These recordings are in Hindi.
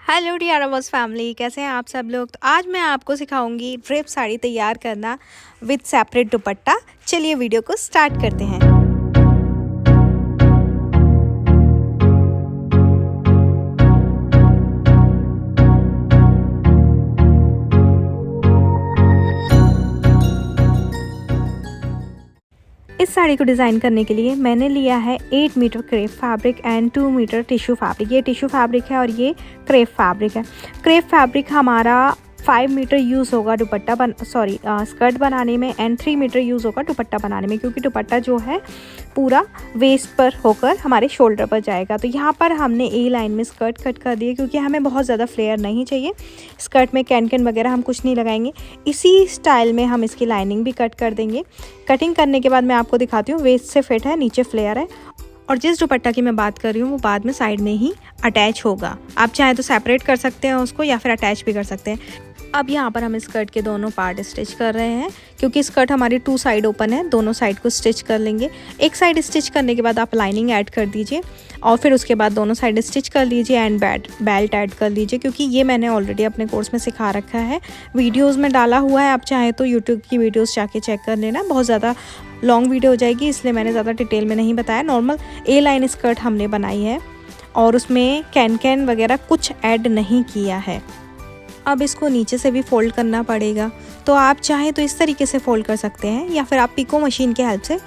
हेलो डियर अवर्स फैमिली, कैसे हैं आप सब लोग। तो आज मैं आपको सिखाऊंगी ड्रेप साड़ी तैयार करना विद सेपरेट दुपट्टा। चलिए वीडियो को स्टार्ट करते हैं। इस साड़ी को डिज़ाइन करने के लिए मैंने लिया है 8 metre crepe fabric and 2 metre tissue fabric. ये टिश्यू फैब्रिक है और ये क्रेप फैब्रिक है। क्रेप फैब्रिक हमारा 5 मीटर यूज़ होगा स्कर्ट बनाने में एंड 3 मीटर यूज़ होगा दुपट्टा बनाने में, क्योंकि दुपट्टा जो है पूरा वेस्ट पर होकर हमारे शोल्डर पर जाएगा। तो यहाँ पर हमने ए लाइन में स्कर्ट कट कर दिया, क्योंकि हमें बहुत ज़्यादा फ्लेयर नहीं चाहिए। स्कर्ट में कैन वगैरह हम कुछ नहीं लगाएंगे। इसी स्टाइल में हम इसकी लाइनिंग भी कट कर देंगे। कटिंग करने के बाद मैं आपको दिखाती हूँ। वेस्ट से फिट है, नीचे फ्लेयर है, और जिस दुपट्टा की मैं बात कर रही हूँ वो बाद में साइड में ही अटैच होगा। आप चाहें तो सेपरेट कर सकते हैं उसको या फिर अटैच भी कर सकते हैं। अब यहाँ पर हम स्कर्ट के दोनों पार्ट स्टिच कर रहे हैं, क्योंकि स्कर्ट हमारी 2 साइड ओपन है। दोनों साइड को स्टिच कर लेंगे। एक साइड स्टिच करने के बाद आप लाइनिंग ऐड कर दीजिए और फिर उसके बाद दोनों साइड स्टिच कर लीजिए एंड बेल्ट ऐड कर लीजिए, क्योंकि ये मैंने ऑलरेडी अपने कोर्स में सिखा रखा है, वीडियोस में डाला हुआ है। आप चाहें तो यूट्यूब की वीडियोस जाके चेक कर लेना। बहुत ज़्यादा लॉन्ग वीडियो हो जाएगी, इसलिए मैंने ज़्यादा डिटेल में नहीं बताया। नॉर्मल ए लाइन स्कर्ट हमने बनाई है और उसमें कैन वगैरह कुछ ऐड नहीं किया है। अब इसको नीचे से भी फोल्ड करना पड़ेगा, तो आप चाहें तो इस तरीके से फोल्ड कर सकते हैं या फिर आप पिको मशीन के हेल्प से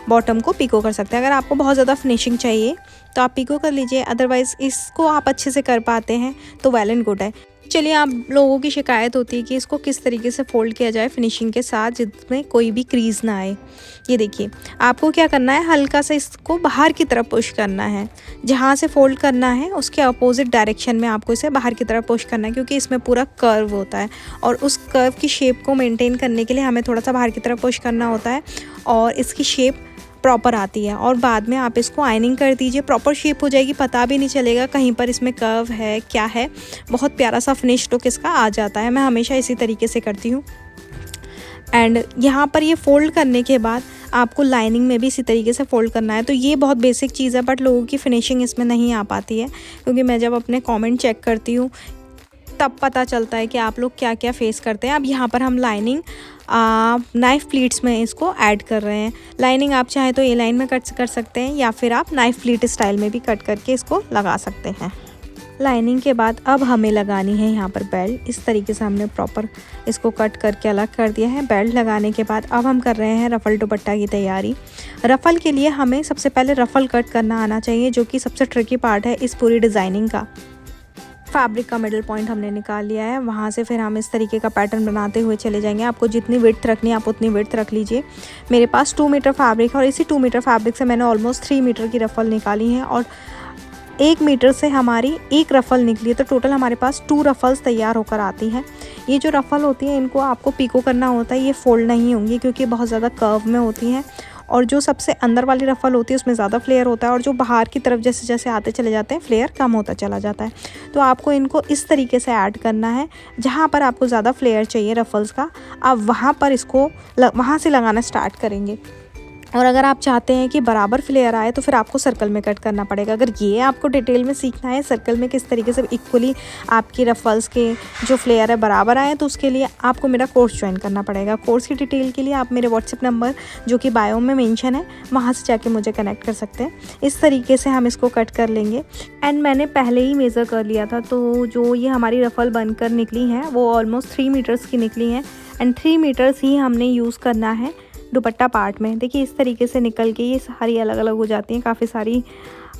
बॉटम को पिको कर सकते हैं। अगर आपको बहुत ज़्यादा फिनिशिंग चाहिए तो आप पिको कर लीजिए, अदरवाइज़ इसको आप अच्छे से कर पाते हैं तो वेल एंड गुड है। चलिए, आप लोगों की शिकायत होती है कि इसको किस तरीके से फ़ोल्ड किया जाए फिनिशिंग के साथ जिसमें कोई भी क्रीज़ ना आए। ये देखिए, आपको क्या करना है, हल्का सा इसको बाहर की तरफ पुश करना है। जहाँ से फ़ोल्ड करना है उसके अपोजिट डायरेक्शन में आपको इसे बाहर की तरफ पुश करना है, क्योंकि इसमें पूरा कर्व होता है और उस कर्व की शेप को मेंटेन करने के लिए हमें थोड़ा सा बाहर की तरफ पुश करना होता है और इसकी शेप प्रॉपर आती है। और बाद में आप इसको आयनिंग कर दीजिए, प्रॉपर शेप हो जाएगी, पता भी नहीं चलेगा कहीं पर इसमें कर्व है क्या है। बहुत प्यारा सा फिनिश लुक इसका आ जाता है। मैं हमेशा इसी तरीके से करती हूँ। एंड यहाँ पर ये फ़ोल्ड करने के बाद आपको लाइनिंग में भी इसी तरीके से फ़ोल्ड करना है। तो ये बहुत बेसिक चीज़ है, बट लोगों की फिनिशिंग इसमें नहीं आ पाती है, क्योंकि मैं जब अपने कमेंट चेक करती हूँ तब पता चलता है कि आप लोग क्या क्या फेस करते हैं। अब यहाँ पर हम लाइनिंग नाइफ़ प्लीट्स में इसको ऐड कर रहे हैं। लाइनिंग आप चाहें तो ए लाइन में कट कर सकते हैं या फिर आप नाइफ़ प्लीट स्टाइल में भी कट करके इसको लगा सकते हैं। लाइनिंग के बाद अब हमें लगानी है यहाँ पर बेल्ट। इस तरीके से हमने प्रॉपर इसको कट करके अलग कर दिया है। बेल्ट लगाने के बाद अब हम कर रहे हैं रफ़ल दुपट्टा की तैयारी। रफ़ल के लिए हमें सबसे पहले रफ़ल कट करना आना चाहिए, जो कि सबसे ट्रिकी पार्ट है इस पूरी डिज़ाइनिंग का। फैब्रिक का मिडल पॉइंट हमने निकाल लिया है, वहाँ से फिर हम इस तरीके का पैटर्न बनाते हुए चले जाएंगे। आपको जितनी विड्थ रखनी है आप उतनी विड्थ रख लीजिए। मेरे पास 2 मीटर फैब्रिक है और इसी 2 मीटर फैब्रिक से मैंने ऑलमोस्ट 3 मीटर की रफ़ल निकाली है और 1 मीटर से हमारी एक रफ़ल निकली है। तो टोटल हमारे पास 2 रफ़ल्स तैयार होकर आती हैं। ये जो रफ़ल होती है इनको आपको पिको करना होता है, ये फोल्ड नहीं होंगी क्योंकि बहुत ज़्यादा कर्व में होती हैं। और जो सबसे अंदर वाली रफ़ल होती है उसमें ज़्यादा फ्लेयर होता है और जो बाहर की तरफ जैसे जैसे आते चले जाते हैं फ्लेयर कम होता चला जाता है। तो आपको इनको इस तरीके से ऐड करना है। जहाँ पर आपको ज़्यादा फ्लेयर चाहिए रफ़ल्स का, आप वहाँ पर इसको वहाँ से लगाना स्टार्ट करेंगे। और अगर आप चाहते हैं कि बराबर फ्लेयर आए तो फिर आपको सर्कल में कट करना पड़ेगा। अगर ये आपको डिटेल में सीखना है सर्कल में किस तरीके से इक्वली आपकी रफ़ल्स के जो फ्लेयर है बराबर आए, तो उसके लिए आपको मेरा कोर्स ज्वाइन करना पड़ेगा। कोर्स की डिटेल के लिए आप मेरे व्हाट्सएप नंबर जो कि बायो में मेंशन है वहाँ से जाके मुझे कनेक्ट कर सकते हैं। इस तरीके से हम इसको कट कर लेंगे। एंड मैंने पहले ही मेज़र कर लिया था, तो जो ये हमारी रफ़ल बनकर निकली हैं वो ऑलमोस्ट 3 मीटर्स की निकली हैं एंड 3 मीटर्स ही हमने यूज़ करना है दुपट्टा पार्ट में। देखिए, इस तरीके से निकल के ये सारी अलग अलग हो जाती हैं, काफ़ी सारी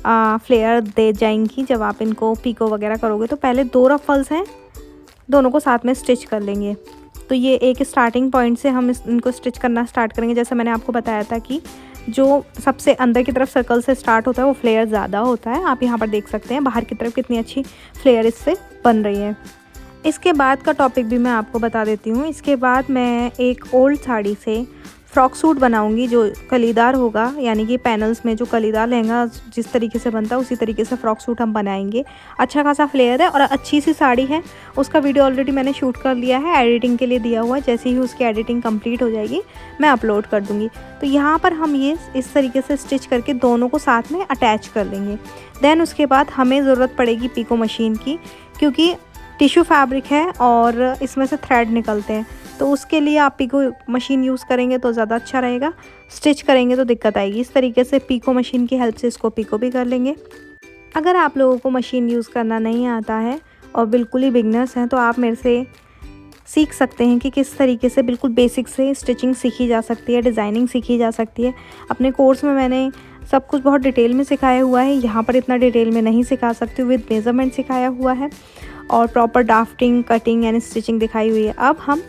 फ्लेयर दे जाएंगी जब आप इनको पिको वगैरह करोगे। तो पहले 2 रफ़ल्स हैं, दोनों को साथ में स्टिच कर लेंगे। तो ये एक स्टार्टिंग पॉइंट से हम इनको स्टिच करना स्टार्ट करेंगे। जैसे मैंने आपको बताया था कि जो सबसे अंदर की तरफ सर्कल से स्टार्ट होता है वो फ्लेयर ज़्यादा होता है। आप यहाँ पर देख सकते हैं बाहर की तरफ कितनी अच्छी फ्लेयर इससे बन रही है। इसके बाद का टॉपिक भी मैं आपको बता देती हूँ। इसके बाद मैं एक ओल्ड साड़ी से फ़्रॉक सूट बनाऊंगी जो कलीदार होगा, यानी कि पैनल्स में जो कलीदार लहंगा जिस तरीके से बनता है उसी तरीके से फ़्रॉक सूट हम बनाएंगे। अच्छा खासा फ्लेयर है और अच्छी सी साड़ी है। उसका वीडियो ऑलरेडी मैंने शूट कर लिया है, एडिटिंग के लिए दिया हुआ है। जैसे ही उसकी एडिटिंग कंप्लीट हो जाएगी मैं अपलोड कर दूँगी। तो यहाँ पर हम ये इस तरीके से स्टिच करके दोनों को साथ में अटैच कर लेंगे। देन उसके बाद हमें ज़रूरत पड़ेगी पिको मशीन की, क्योंकि टिश्यू फैब्रिक है और इसमें से थ्रेड निकलते हैं, तो उसके लिए आप पिको मशीन यूज़ करेंगे तो ज़्यादा अच्छा रहेगा। स्टिच करेंगे तो दिक्कत आएगी। इस तरीके से पिको मशीन की हेल्प से इसको पिको भी कर लेंगे। अगर आप लोगों को मशीन यूज़ करना नहीं आता है और बिल्कुल ही बिगनर्स हैं तो आप मेरे से सीख सकते हैं कि किस तरीके से बिल्कुल बेसिक से स्टिचिंग सीखी जा सकती है, डिज़ाइनिंग सीखी जा सकती है। अपने कोर्स में मैंने सब कुछ बहुत डिटेल में सिखाया हुआ है, यहाँ पर इतना डिटेल में नहीं सिखा सकती हूँ। विद मेज़रमेंट सिखाया हुआ है और proper drafting, cutting and stitching दिखाई हुई है। अब हम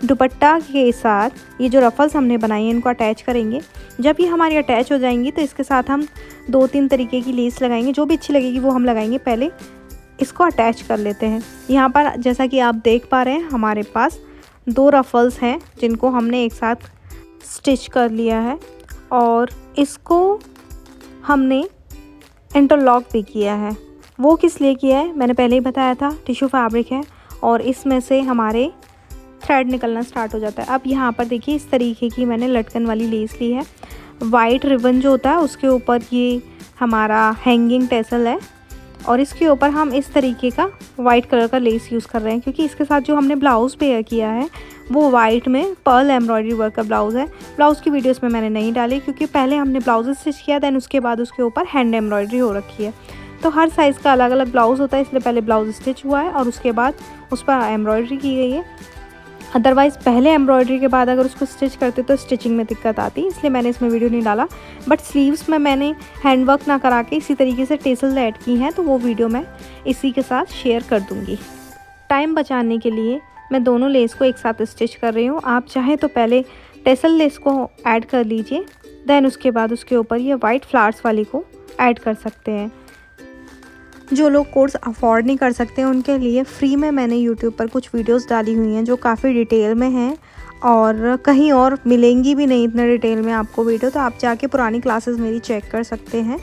दुपट्टा के साथ ये जो रफल्स हमने बनाई हैं इनको अटैच करेंगे। जब ये हमारी अटैच हो जाएंगी तो इसके साथ हम 2-3 तरीके की लेस लगाएंगे, जो भी अच्छी लगेगी वो हम लगाएंगे। पहले इसको अटैच कर लेते हैं। यहाँ पर जैसा कि आप देख पा रहे हैं हमारे पास 2 रफल्स हैं जिनको हमने एक साथ स्टिच कर लिया है और इसको हमने इंटरलॉक भी किया है। वो किस लिए किया है मैंने पहले ही बताया था, टिश्यू फैब्रिक है और इसमें से हमारे थ्रेड निकलना स्टार्ट हो जाता है। अब यहाँ पर देखिए इस तरीके की मैंने लटकन वाली लेस ली है। वाइट रिबन जो होता है उसके ऊपर ये हमारा हैंगिंग टेसल है और इसके ऊपर हम इस तरीके का वाइट कलर का लेस यूज़ कर रहे हैं, क्योंकि इसके साथ जो हमने ब्लाउज़ पेयर किया है वो वाइट में पर्ल एम्ब्रॉयडरी वर्क का ब्लाउज़ है। ब्लाउज़ की वीडियोस में मैंने नहीं डाली क्योंकि पहले हमने ब्लाउज स्टिच किया, दैन उसके बाद उसके ऊपर हैंड एम्ब्रॉयडरी हो रखी है। तो हर साइज़ का अलग अलग ब्लाउज़ होता है, इसलिए पहले ब्लाउज स्टिच हुआ है और उसके बाद उस पर एम्ब्रॉयडरी की गई है। अदरवाइज़ पहले एम्ब्रॉयडरी के बाद अगर उसको स्टिच करते तो स्टिचिंग में दिक्कत आती, इसलिए मैंने इसमें वीडियो नहीं डाला। बट स्लीव्स में मैंने हैंडवर्क ना करा के इसी तरीके से टेसल्स ऐड की हैं, तो वो वीडियो मैं इसी के साथ शेयर कर दूँगी। टाइम बचाने के लिए मैं दोनों लेस को एक साथ स्टिच कर रही हूँ। आप चाहें तो पहले टेसल लेस को ऐड कर लीजिए, दैन उसके बाद उसके ऊपर ये वाइट फ्लावर्स वाली को ऐड कर सकते हैं। जो लोग कोर्स अफोर्ड नहीं कर सकते उनके लिए फ्री में मैंने यूट्यूब पर कुछ वीडियोस डाली हुई हैं जो काफ़ी डिटेल में हैं और कहीं और मिलेंगी भी नहीं इतने डिटेल में आपको वीडियो, तो आप जाके पुरानी क्लासेस मेरी चेक कर सकते हैं।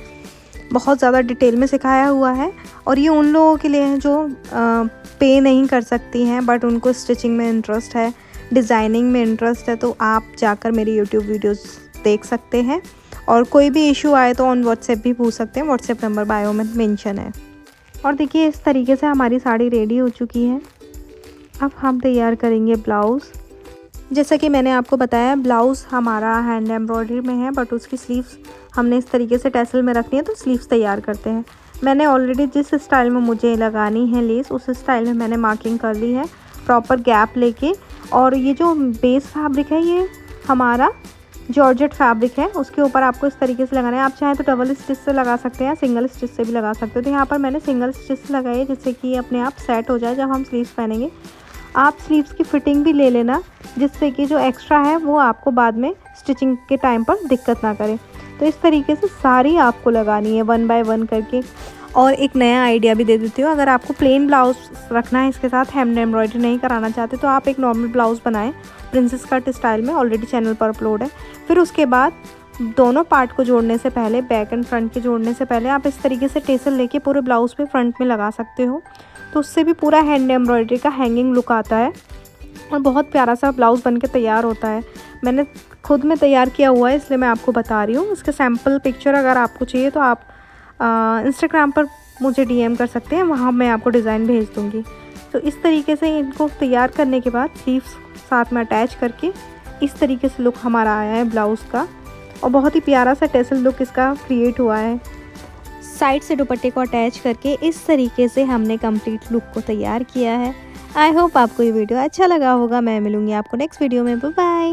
बहुत ज़्यादा डिटेल में सिखाया हुआ है और ये उन लोगों के लिए है जो पे नहीं कर सकती हैं बट उनको स्टिचिंग में इंटरेस्ट है, डिज़ाइनिंग में इंटरेस्ट है, तो आप जाकर मेरी यूट्यूब वीडियोज़ देख सकते हैं। और कोई भी इशू आए तो ऑन व्हाट्सएप भी पूछ सकते हैं, व्हाट्सएप नंबर बायो में मेंशन है। और देखिए इस तरीके से हमारी साड़ी रेडी हो चुकी है। अब हम तैयार करेंगे ब्लाउज़। जैसा कि मैंने आपको बताया ब्लाउज़ हमारा हैंड एम्ब्रॉयडरी में है बट उसकी स्लीव्स हमने इस तरीके से टैसल में रखनी है, तो स्लीव्स तैयार करते हैं। मैंने ऑलरेडी जिस स्टाइल में मुझे लगानी है लेस उस स्टाइल में मैंने मार्किंग कर ली है प्रॉपर गैप लेके। और ये जो बेस फैब्रिक है ये हमारा जॉर्जेट फैब्रिक है, उसके ऊपर आपको इस तरीके से लगाना है। आप चाहें तो डबल स्टिच से लगा सकते हैं, सिंगल स्टिच से भी लगा सकते हो। तो यहाँ पर मैंने सिंगल स्टिच से लगाई है जिससे कि अपने आप सेट हो जाए जब हम स्लीव्स पहनेंगे। आप स्लीव्स की फिटिंग भी ले लेना जिससे कि जो एक्स्ट्रा है वो आपको बाद में स्टिचिंग के टाइम पर दिक्कत ना करे। तो इस तरीके से सारी आपको लगानी है 1 बाय 1 करके। और एक नया आइडिया भी दे देती हूँ, अगर आपको प्लेन ब्लाउज रखना है इसके साथ हैंड एम्ब्रॉयडरी नहीं कराना चाहते तो आप एक नॉर्मल ब्लाउज़ बनाएं प्रिंसेस कट स्टाइल में, ऑलरेडी चैनल पर अपलोड है। फिर उसके बाद दोनों पार्ट को जोड़ने से पहले, बैक एंड फ्रंट के जोड़ने से पहले आप इस तरीके से टेसल लेके पूरे ब्लाउज़ पे फ्रंट में लगा सकते हो, तो उससे भी पूरा हैंड एम्ब्रॉयडरी का हैंगिंग लुक आता है और बहुत प्यारा सा ब्लाउज़ बन के तैयार होता है। मैंने खुद में तैयार किया हुआ है इसलिए मैं आपको बता रही हूँ। इसके सैम्पल पिक्चर अगर आपको चाहिए तो आप इंस्टाग्राम पर मुझे DM कर सकते हैं, वहाँ मैं आपको डिज़ाइन भेज दूँगी। तो इस तरीके से इनको तैयार करने के बाद स्लीव्स साथ में अटैच करके इस तरीके से लुक हमारा आया है ब्लाउज़ का और बहुत ही प्यारा सा टेसल लुक इसका क्रिएट हुआ है। साइड से दुपट्टे को अटैच करके इस तरीके से हमने कंप्लीट लुक को तैयार किया है। आई होप आपको ये वीडियो अच्छा लगा होगा। मैं मिलूँगी आपको नेक्स्ट वीडियो में। Bye bye.